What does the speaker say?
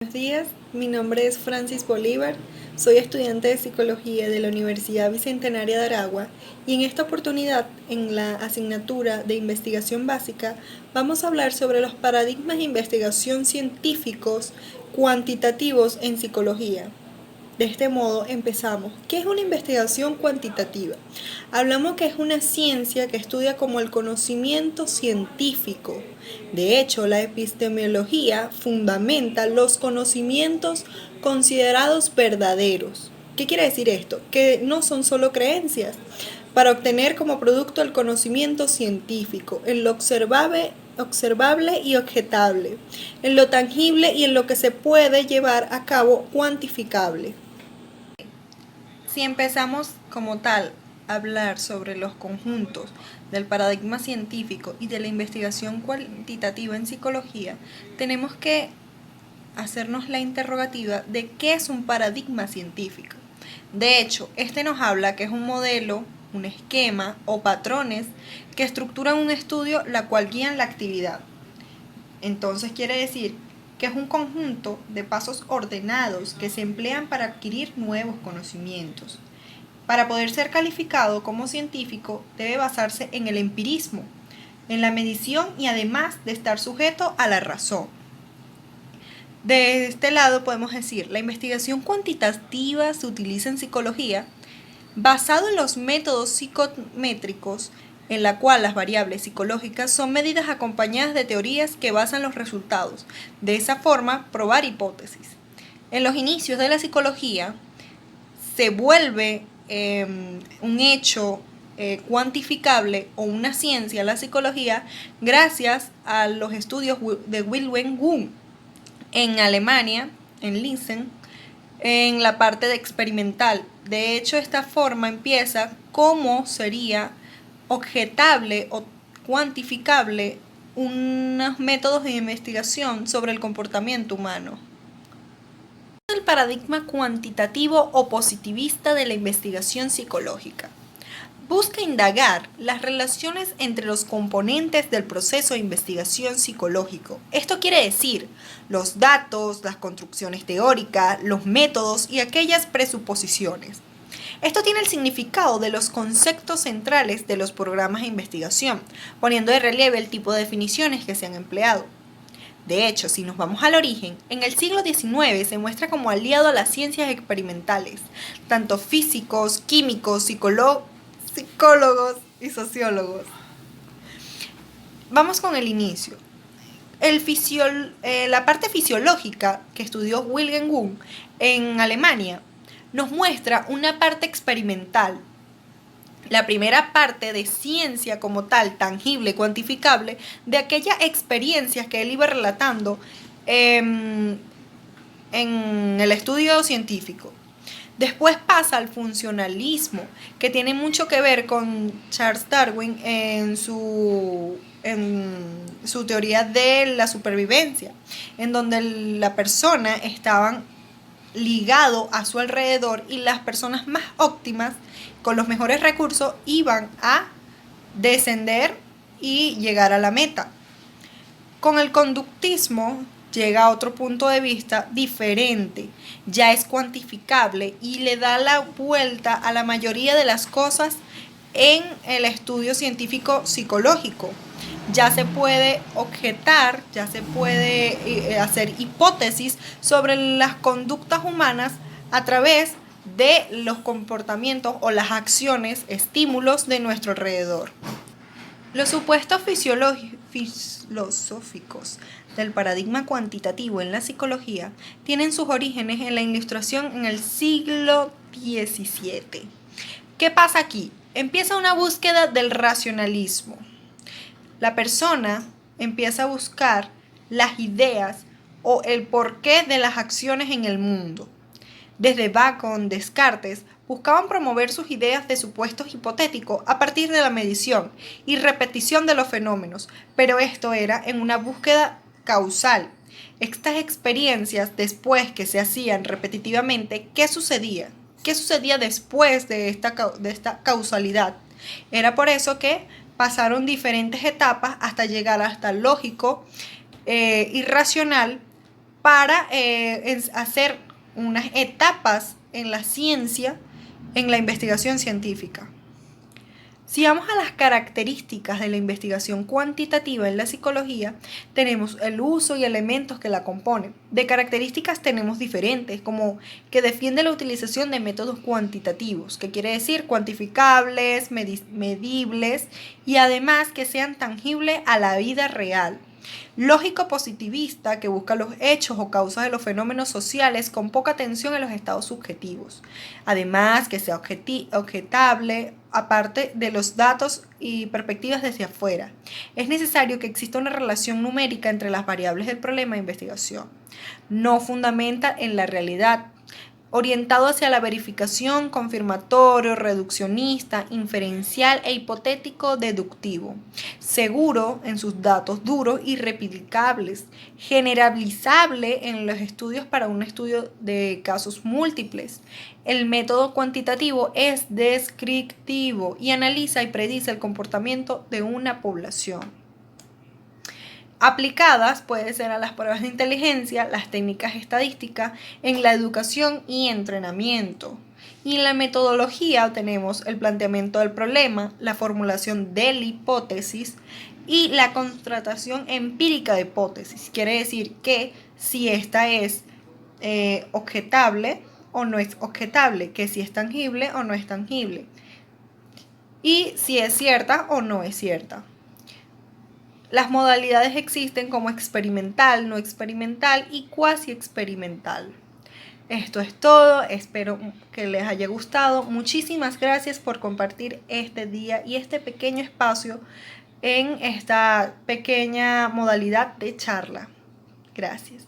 Buenos días, mi nombre es Francis Bolívar, soy estudiante de Psicología de la Universidad Bicentenaria de Aragua y en esta oportunidad, en la asignatura de Investigación Básica, vamos a hablar sobre los paradigmas de investigación científicos cuantitativos en psicología. De este modo empezamos. ¿Qué es una investigación cuantitativa? Hablamos que es una ciencia que estudia como el conocimiento científico. De hecho, la epistemología fundamenta los conocimientos considerados verdaderos. ¿Qué quiere decir esto? Que no son solo creencias. Para obtener como producto el conocimiento científico, en lo observable y objetable, en lo tangible y en lo que se puede llevar a cabo cuantificable. Si empezamos como tal a hablar sobre los conjuntos del paradigma científico y de la investigación cuantitativa en psicología, tenemos que hacernos la interrogativa de qué es un paradigma científico. De hecho, este nos habla que es un modelo, un esquema o patrones que estructuran un estudio la cual guían la actividad. Entonces quiere decir que es un conjunto de pasos ordenados que se emplean para adquirir nuevos conocimientos. Para poder ser calificado como científico debe basarse en el empirismo, en la medición y además de estar sujeto a la razón. De este lado podemos decir, la investigación cuantitativa se utiliza en psicología basado en los métodos psicométricos, en la cual las variables psicológicas son medidas acompañadas de teorías que basan los resultados. De esa forma, probar hipótesis. En los inicios de la psicología, se vuelve un hecho cuantificable o una ciencia la psicología gracias a los estudios de Wilhelm Wundt en Alemania, en Linzen, en la parte de experimental. De hecho, esta forma empieza cómo sería objetable o cuantificable unos métodos de investigación sobre el comportamiento humano. El paradigma cuantitativo o positivista de la investigación psicológica busca indagar las relaciones entre los componentes del proceso de investigación psicológico. Esto quiere decir los datos, las construcciones teóricas, los métodos y aquellas presuposiciones. Esto tiene el significado de los conceptos centrales de los programas de investigación, poniendo de relieve el tipo de definiciones que se han empleado. De hecho, si nos vamos al origen, en el siglo XIX se muestra como aliado a las ciencias experimentales, tanto físicos, químicos, psicólogos y sociólogos. Vamos con el inicio. La parte fisiológica que estudió Wilhelm Wundt en Alemania nos muestra una parte experimental. La primera parte de ciencia como tal, tangible, cuantificable, de aquellas experiencias que él iba relatando en el estudio científico. Después pasa al funcionalismo, que tiene mucho que ver con Charles Darwin en su teoría de la supervivencia, en donde la persona estaban ligado a su alrededor y las personas más óptimas, con los mejores recursos, iban a descender y llegar a la meta. Con el conductismo llega a otro punto de vista diferente, ya es cuantificable y le da la vuelta a la mayoría de las cosas en el estudio científico psicológico. Ya se puede objetar, ya se puede hacer hipótesis sobre las conductas humanas a través de los comportamientos o las acciones, estímulos de nuestro alrededor. Los supuestos filosóficos del paradigma cuantitativo en la psicología tienen sus orígenes en la Ilustración en el siglo XVII. ¿Qué pasa aquí? Empieza una búsqueda del racionalismo. La persona empieza a buscar las ideas o el porqué de las acciones en el mundo. Desde Bacon, Descartes, buscaban promover sus ideas de supuestos hipotéticos a partir de la medición y repetición de los fenómenos, pero esto era en una búsqueda causal. Estas experiencias, después que se hacían repetitivamente, ¿qué sucedía? ¿Qué sucedía después de esta causalidad? Era por eso que pasaron diferentes etapas hasta llegar hasta el lógico y racional para hacer unas etapas en la ciencia, en la investigación científica. Si vamos a las características de la investigación cuantitativa en la psicología, tenemos el uso y elementos que la componen. De características tenemos diferentes, como que defiende la utilización de métodos cuantitativos, que quiere decir cuantificables, medibles y además que sean tangibles a la vida real. Lógico positivista, que busca los hechos o causas de los fenómenos sociales con poca atención a los estados subjetivos. Además, que sea objetable, aparte de los datos y perspectivas desde afuera. Es necesario que exista una relación numérica entre las variables del problema de investigación. No fundamenta en la realidad, orientado hacia la verificación, confirmatorio, reduccionista, inferencial e hipotético deductivo, seguro en sus datos duros y replicables, generalizable en los estudios para un estudio de casos múltiples. El método cuantitativo es descriptivo y analiza y predice el comportamiento de una población. Aplicadas puede ser a las pruebas de inteligencia, las técnicas estadísticas, en la educación y entrenamiento. Y en la metodología tenemos el planteamiento del problema, la formulación de la hipótesis y la constatación empírica de hipótesis. Quiere decir que si esta es objetable o no es objetable, que si es tangible o no es tangible, y si es cierta o no es cierta. Las modalidades existen como experimental, no experimental y cuasi experimental. Esto es todo, espero que les haya gustado. Muchísimas gracias por compartir este día y este pequeño espacio en esta pequeña modalidad de charla. Gracias.